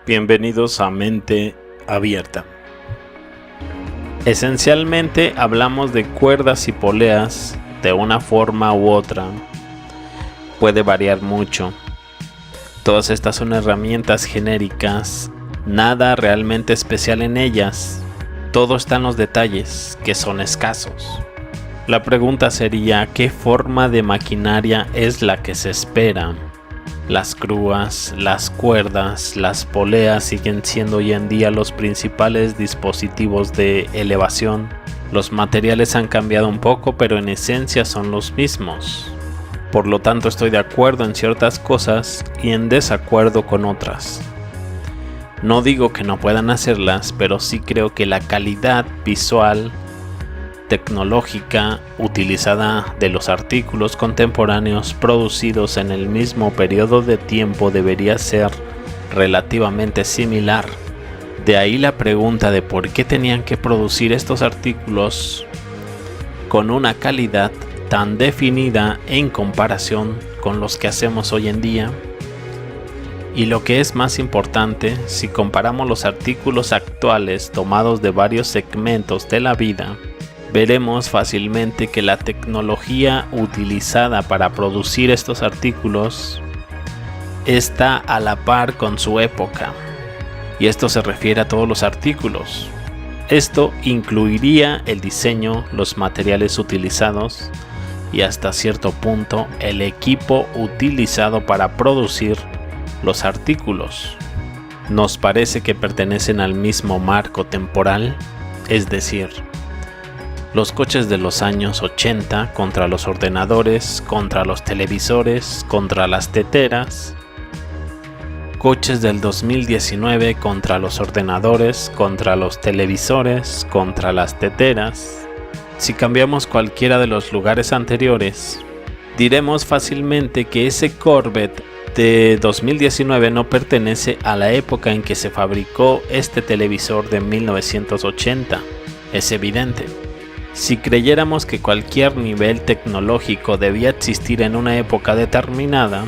Bienvenidos a Mente Abierta. Esencialmente hablamos de cuerdas y poleas de una forma u otra. Puede variar mucho. Todas estas son herramientas genéricas, nada realmente especial en ellas. Todo está en los detalles, que son escasos. La pregunta sería, ¿qué forma de maquinaria es la que se espera? Las grúas, las cuerdas, las poleas siguen siendo hoy en día los principales dispositivos de elevación. Los materiales han cambiado un poco, pero en esencia son los mismos. Por lo tanto, estoy de acuerdo en ciertas cosas y en desacuerdo con otras. No digo que no puedan hacerlas, pero sí creo que la calidad visual, tecnológica utilizada de los artículos contemporáneos producidos en el mismo periodo de tiempo debería ser relativamente similar. De ahí la pregunta de por qué tenían que producir estos artículos con una calidad tan definida en comparación con los que hacemos hoy en día. Y lo que es más importante, si comparamos los artículos actuales tomados de varios segmentos de la vida, veremos fácilmente que la tecnología utilizada para producir estos artículos está a la par con su época, y esto se refiere a todos los artículos. Esto incluiría el diseño, los materiales utilizados y hasta cierto punto el equipo utilizado para producir los artículos. Nos parece que pertenecen al mismo marco temporal, es decir, los coches de los años 80 contra los ordenadores, contra los televisores, contra las teteras. Coches del 2019 contra los ordenadores, contra los televisores, contra las teteras. Si cambiamos cualquiera de los lugares anteriores, diremos fácilmente que ese Corvette de 2019 no pertenece a la época en que se fabricó este televisor de 1980. Es evidente. Si creyéramos que cualquier nivel tecnológico debía existir en una época determinada,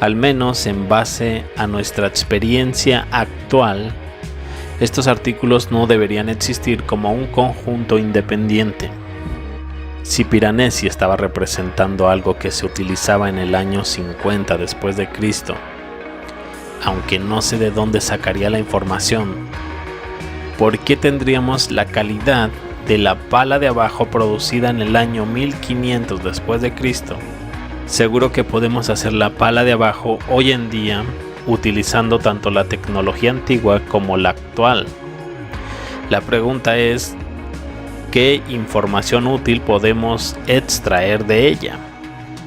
al menos en base a nuestra experiencia actual, estos artículos no deberían existir como un conjunto independiente. Si Piranesi estaba representando algo que se utilizaba en el año 50 después de Cristo, aunque no sé de dónde sacaría la información, ¿por qué tendríamos la calidad de la pala de abajo producida en el año 1500 después de Cristo? Seguro que podemos hacer la pala de abajo hoy en día utilizando tanto la tecnología antigua como la actual. La pregunta es, ¿qué información útil podemos extraer de ella?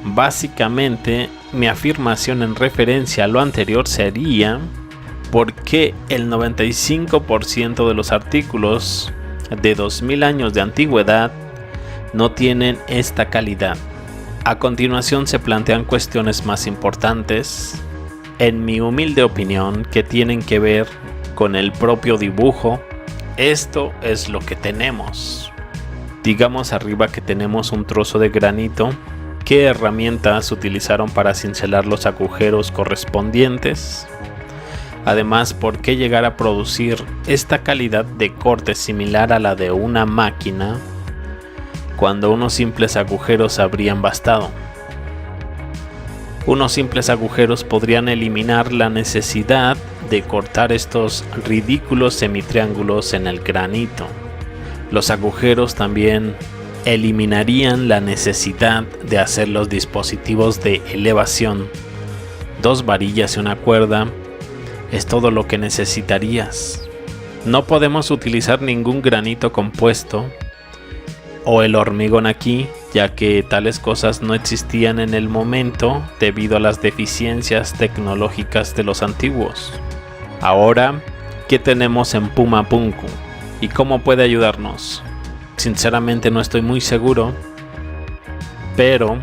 Básicamente, mi afirmación en referencia a lo anterior sería ¿por qué el 95% de los artículos de 2000 años de antigüedad no tienen esta calidad? A continuación se plantean cuestiones más importantes, en mi humilde opinión, que tienen que ver con el propio dibujo. Esto es lo que tenemos. Digamos arriba que tenemos un trozo de granito. ¿Qué herramientas utilizaron para cincelar los agujeros correspondientes? Además, ¿por qué llegar a producir esta calidad de corte similar a la de una máquina cuando unos simples agujeros habrían bastado? Unos simples agujeros podrían eliminar la necesidad de cortar estos ridículos semitriángulos en el granito. Los agujeros también eliminarían la necesidad de hacer los dispositivos de elevación. 2 varillas y una cuerda es todo lo que necesitarías. No podemos utilizar ningún granito compuesto o el hormigón aquí, ya que tales cosas no existían en el momento debido a las deficiencias tecnológicas de los antiguos. Ahora, ¿qué tenemos en Puma Punku? ¿Y cómo puede ayudarnos? Sinceramente no estoy muy seguro, pero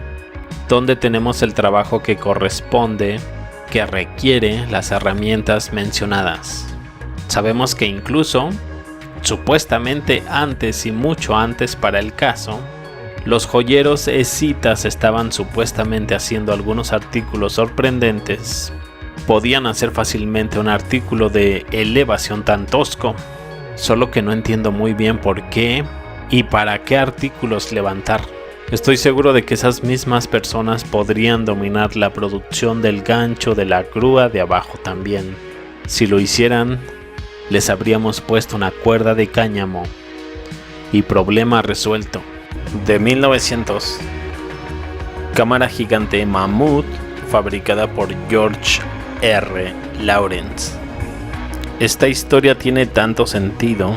¿dónde tenemos el trabajo que corresponde, que requiere las herramientas mencionadas? Sabemos que incluso, supuestamente antes y mucho antes para el caso, los joyeros escitas estaban supuestamente haciendo algunos artículos sorprendentes podían hacer fácilmente un artículo de elevación tan tosco, solo que no entiendo muy bien por qué y para qué artículos levantar. Estoy seguro de que esas mismas personas podrían dominar la producción del gancho de la grúa de abajo también. Si lo hicieran, les habríamos puesto una cuerda de cáñamo y problema resuelto. De 1900, cámara gigante Mammoth, fabricada por George R. Lawrence. Esta historia tiene tanto sentido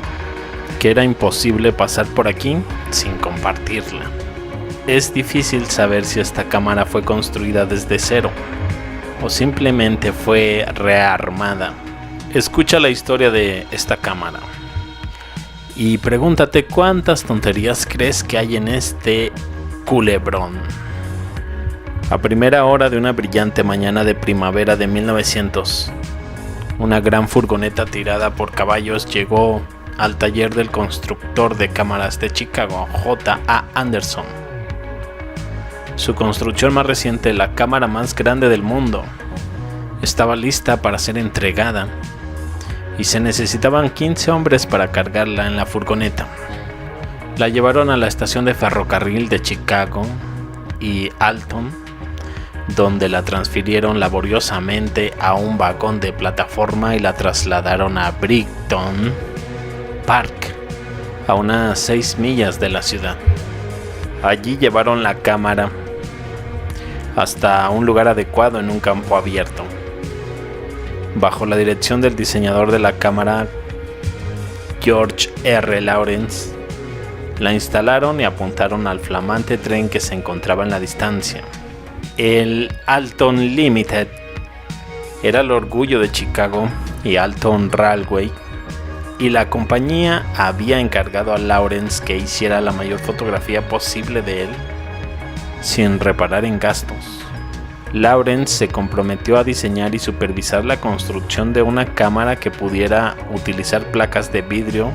que era imposible pasar por aquí sin compartirla. Es difícil saber si esta cámara fue construida desde cero o simplemente fue rearmada. Escucha la historia de esta cámara y pregúntate cuántas tonterías crees que hay en este culebrón. A primera hora de una brillante mañana de primavera de 1900, una gran furgoneta tirada por caballos llegó al taller del constructor de cámaras de Chicago, J.A. Anderson. Su construcción más reciente, la cámara más grande del mundo, estaba lista para ser entregada y se necesitaban 15 hombres para cargarla en la furgoneta. La llevaron a la estación de ferrocarril de Chicago y Alton, donde la transfirieron laboriosamente a un vagón de plataforma y la trasladaron a Brighton Park, a unas 6 millas de la ciudad. Allí llevaron la cámara hasta un lugar adecuado en un campo abierto. Bajo la dirección del diseñador de la cámara, George R. Lawrence, la instalaron y apuntaron al flamante tren que se encontraba en la distancia. El Alton Limited era el orgullo de Chicago y Alton Railway, y la compañía había encargado a Lawrence que hiciera la mayor fotografía posible de él sin reparar en gastos. Lawrence se comprometió a diseñar y supervisar la construcción de una cámara que pudiera utilizar placas de vidrio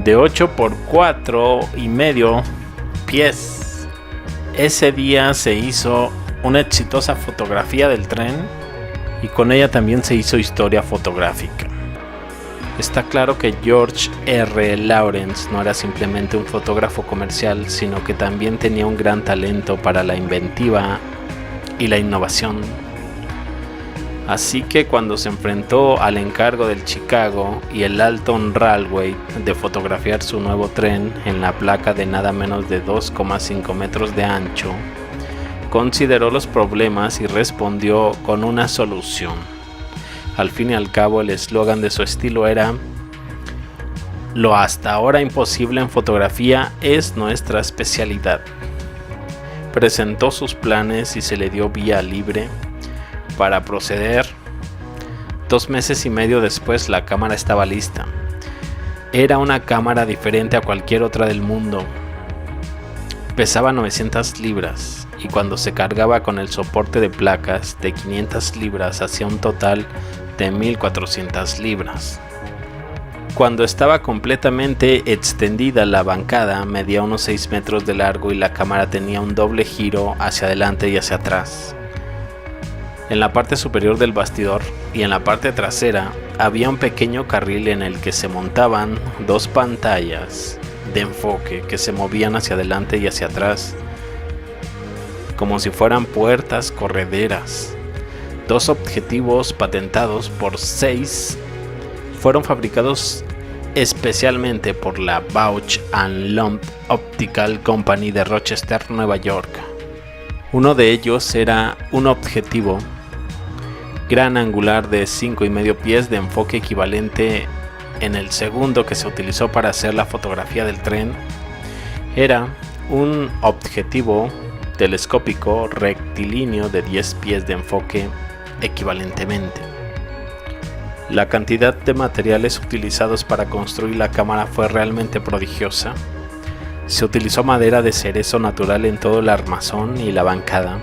de 8 por 4,5 pies. Ese día se hizo una exitosa fotografía del tren y con ella también se hizo historia fotográfica. Está claro que George R. Lawrence no era simplemente un fotógrafo comercial, sino que también tenía un gran talento para la inventiva y la innovación. Así que cuando se enfrentó al encargo del Chicago y el Alton Railway de fotografiar su nuevo tren en la placa de nada menos de 2,5 metros de ancho, consideró los problemas y respondió con una solución. Al fin y al cabo, el eslogan de su estilo era: "Lo hasta ahora imposible en fotografía es nuestra especialidad". Presentó sus planes y se le dio vía libre para proceder. 2 meses y medio después, la cámara estaba lista. Era una cámara diferente a cualquier otra del mundo. Pesaba 900 libras y cuando se cargaba con el soporte de placas de 500 libras hacía un total de 1400 libras. Cuando estaba completamente extendida, la bancada medía unos 6 metros de largo y la cámara tenía un doble giro hacia adelante y hacia atrás. En la parte superior del bastidor y en la parte trasera había un pequeño carril en el que se montaban 2 pantallas de enfoque que se movían hacia adelante y hacia atrás, como si fueran puertas correderas. 2 objetivos patentados por Zeiss fueron fabricados especialmente por la Bausch & Lomb Optical Company de Rochester, Nueva York. Uno de ellos era un objetivo gran angular de 5,5 pies de enfoque equivalente en el segundo que se utilizó para hacer la fotografía del tren. Era un objetivo telescópico rectilíneo de 10 pies de enfoque equivalentemente. La cantidad de materiales utilizados para construir la cámara fue realmente prodigiosa. Se utilizó madera de cerezo natural en todo el armazón y la bancada.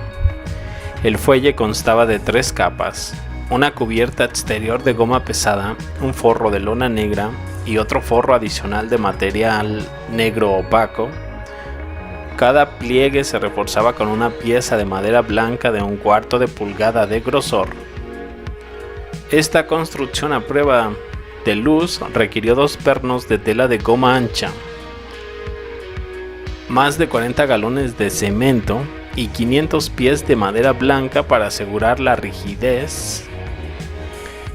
El fuelle constaba de 3 capas, una cubierta exterior de goma pesada, un forro de lona negra y otro forro adicional de material negro opaco. Cada pliegue se reforzaba con una pieza de madera blanca de 1/4 de pulgada de grosor. Esta construcción a prueba de luz requirió 2 pernos de tela de goma ancha, más de 40 galones de cemento y 500 pies de madera blanca para asegurar la rigidez.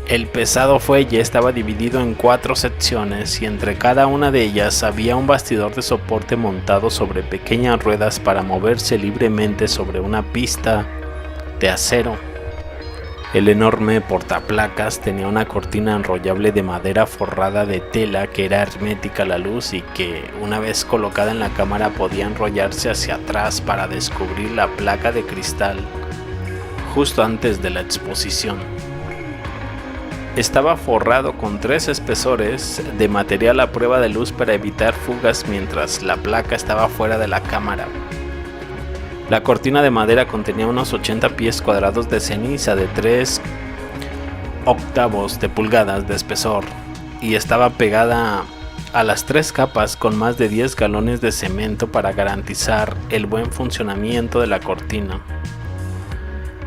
El pesado fuelle estaba dividido en 4 secciones y entre cada una de ellas había un bastidor de soporte montado sobre pequeñas ruedas para moverse libremente sobre una pista de acero. El enorme portaplacas tenía una cortina enrollable de madera forrada de tela que era hermética a la luz y que, una vez colocada en la cámara, podía enrollarse hacia atrás para descubrir la placa de cristal justo antes de la exposición. Estaba forrado con 3 espesores de material a prueba de luz para evitar fugas mientras la placa estaba fuera de la cámara. La cortina de madera contenía unos 80 pies cuadrados de ceniza de 3/8 de pulgadas de espesor y estaba pegada a las 3 capas con más de 10 galones de cemento para garantizar el buen funcionamiento de la cortina.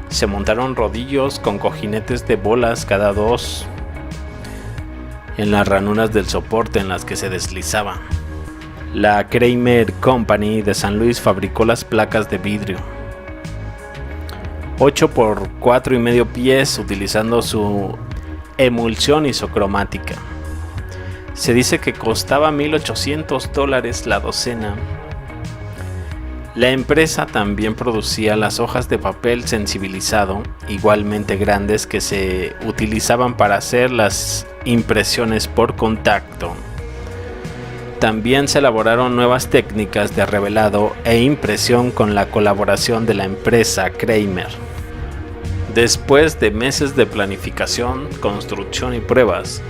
Se montaron rodillos con cojinetes de bolas cada 2 en las ranuras del soporte en las que se deslizaba. La Kramer Company de San Luis fabricó las placas de vidrio 8 por 4,5 pies utilizando su emulsión isocromática. Se dice que costaba $1,800 la docena. La empresa también producía las hojas de papel sensibilizado, igualmente grandes, que se utilizaban para hacer las impresiones por contacto. También se elaboraron nuevas técnicas de revelado e impresión con la colaboración de la empresa Kramer. Después de meses de planificación, construcción y pruebas,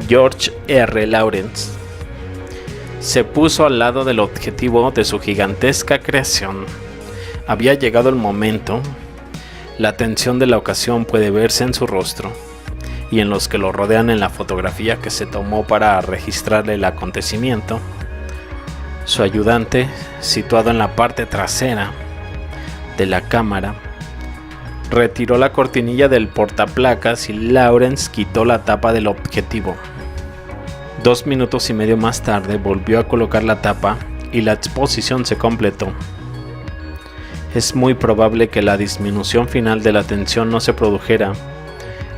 George R. Lawrence se puso al lado del objetivo de su gigantesca creación. Había llegado el momento. La tensión de la ocasión puede verse en su rostro y en los que lo rodean en la fotografía que se tomó para registrar el acontecimiento. Su ayudante, situado en la parte trasera de la cámara, retiró la cortinilla del portaplacas y Lawrence quitó la tapa del objetivo. 2 minutos y medio más tarde volvió a colocar la tapa y la exposición se completó. Es muy probable que la disminución final de la tensión no se produjera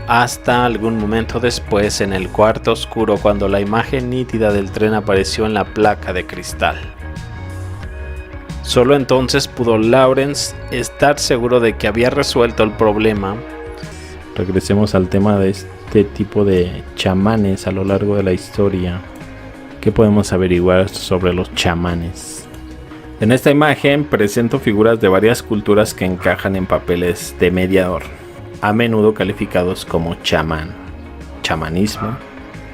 hasta algún momento después en el cuarto oscuro, cuando la imagen nítida del tren apareció en la placa de cristal. Solo entonces pudo Lawrence estar seguro de que había resuelto el problema. Regresemos al tema de este tipo de chamanes a lo largo de la historia. ¿Qué podemos averiguar sobre los chamanes? En esta imagen presento figuras de varias culturas que encajan en papeles de mediador, a menudo calificados como chamán, chamanismo.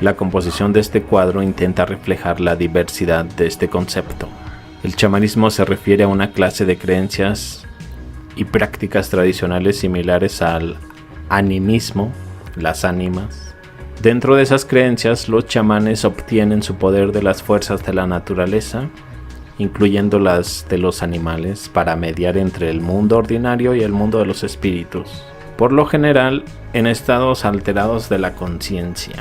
La composición de este cuadro intenta reflejar la diversidad de este concepto. El chamanismo se refiere a una clase de creencias y prácticas tradicionales similares al animismo, las ánimas. Dentro de esas creencias, los chamanes obtienen su poder de las fuerzas de la naturaleza, incluyendo las de los animales, para mediar entre el mundo ordinario y el mundo de los espíritus, por lo general en estados alterados de la conciencia.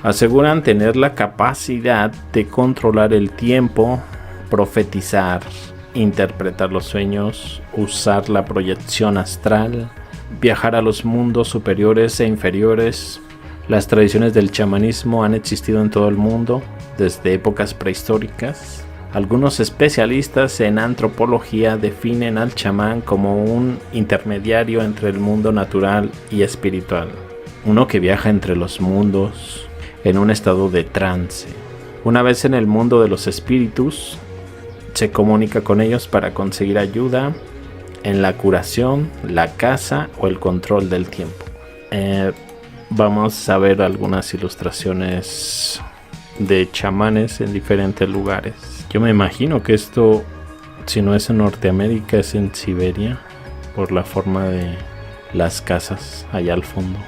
Aseguran tener la capacidad de controlar el tiempo, profetizar, interpretar los sueños, usar la proyección astral, viajar a los mundos superiores e inferiores. Las tradiciones del chamanismo han existido en todo el mundo desde épocas prehistóricas. Algunos especialistas en antropología definen al chamán como un intermediario entre el mundo natural y espiritual, uno que viaja entre los mundos en un estado de trance. Una vez en el mundo de los espíritus, se comunica con ellos para conseguir ayuda en la curación, la caza o el control del tiempo. Vamos a ver algunas ilustraciones de chamanes en diferentes lugares. Yo me imagino que esto, si no es en Norteamérica, es en Siberia, por la forma de las casas allá al fondo.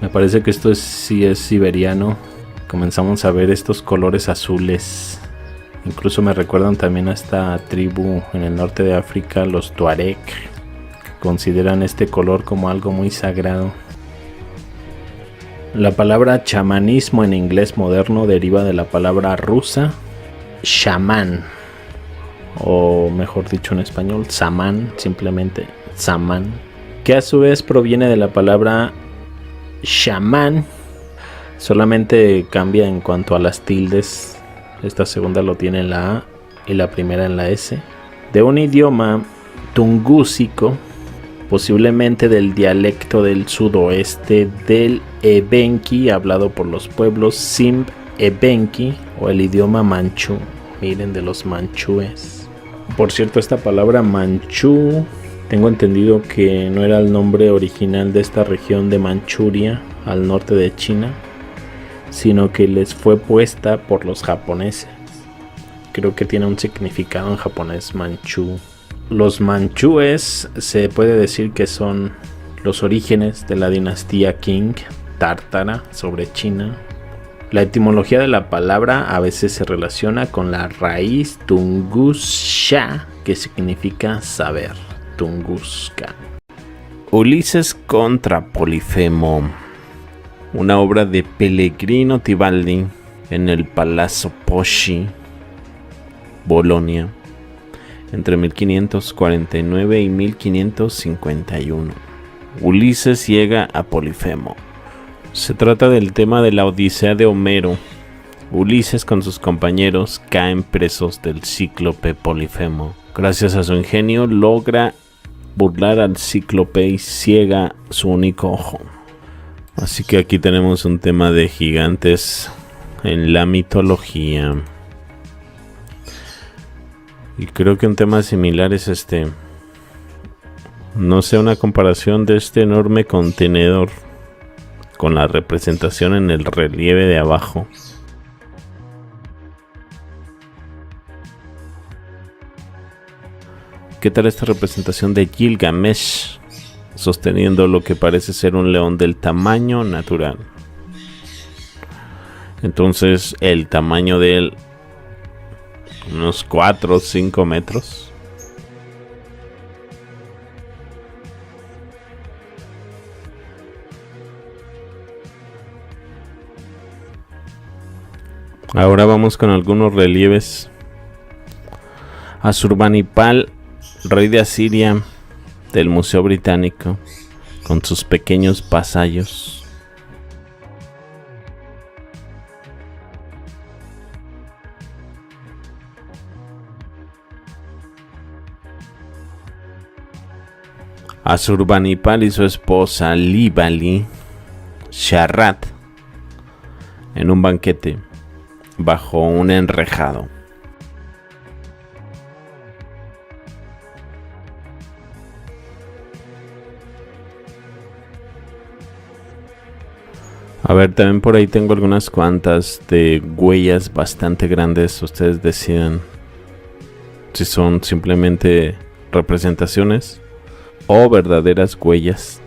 Me parece que esto sí es siberiano. Comenzamos a ver estos colores azules. Incluso me recuerdan también a esta tribu en el norte de África, los Tuareg, que consideran este color como algo muy sagrado. La palabra chamanismo en inglés moderno deriva de la palabra rusa shaman, o mejor dicho en español, samán, simplemente samán, que a su vez proviene de la palabra shaman, solamente cambia en cuanto a las tildes. Esta segunda lo tiene en la A y la primera en la S, de un idioma tungúsico, posiblemente del dialecto del sudoeste del evenki, hablado por los pueblos Simb-evenki, o el idioma manchú. Miren, de los manchúes. Por cierto, esta palabra manchú, tengo entendido que no era el nombre original de esta región de Manchuria, al norte de China, sino que les fue puesta por los japoneses. Creo que tiene un significado en japonés manchú. Los manchúes se puede decir que son los orígenes de la dinastía Qing tártara sobre China. La etimología de la palabra a veces se relaciona con la raíz Tunguska, que significa saber. Tunguska. Ulises contra Polifemo, una obra de Pellegrino Tibaldi en el Palazzo Posci, Bolonia, entre 1549 y 1551. Ulises llega a Polifemo. Se trata del tema de la Odisea de Homero. Ulises con sus compañeros caen presos del cíclope Polifemo. Gracias a su ingenio logra burlar al cíclope y ciega su único ojo. Así que aquí tenemos un tema de gigantes en la mitología. Y creo que un tema similar es este. No sé, una comparación de este enorme contenedor con la representación en el relieve de abajo. ¿Qué tal esta representación de Gilgamesh sosteniendo lo que parece ser un león del tamaño natural? Entonces el tamaño de él, unos 4 o 5 metros. Ahora vamos con algunos relieves. Asurbanipal, rey de Asiria, del Museo Británico, con sus pequeños vasallos. Asurbanipal y su esposa Libali Sharrat en un banquete bajo un enrejado. A ver, también por ahí tengo algunas cuantas de huellas bastante grandes. Ustedes decidan si son simplemente representaciones o verdaderas huellas.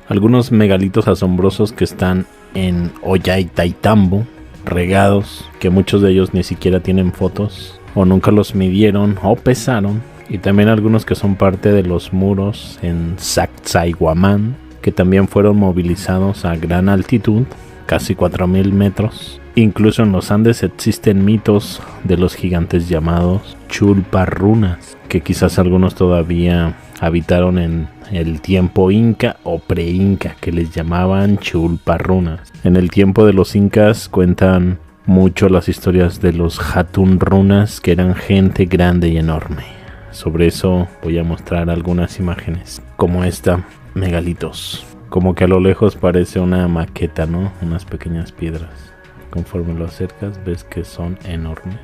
Algunos megalitos asombrosos que están en Ollantaytambo, regados, que muchos de ellos ni siquiera tienen fotos, o nunca los midieron o pesaron. Y también algunos que son parte de los muros en Sacsayhuamán, que también fueron movilizados a gran altitud, casi 4000 metros, Incluso en los Andes existen mitos de los gigantes llamados chulparrunas, que quizás algunos todavía habitaron en el tiempo inca o pre-inca, que les llamaban chulparrunas. En el tiempo de los incas cuentan mucho las historias de los hatunrunas, que eran gente grande y enorme. Sobre eso voy a mostrar algunas imágenes, como esta, megalitos. Como que a lo lejos parece una maqueta, ¿no? Unas pequeñas piedras. Conforme lo acercas ves que son enormes.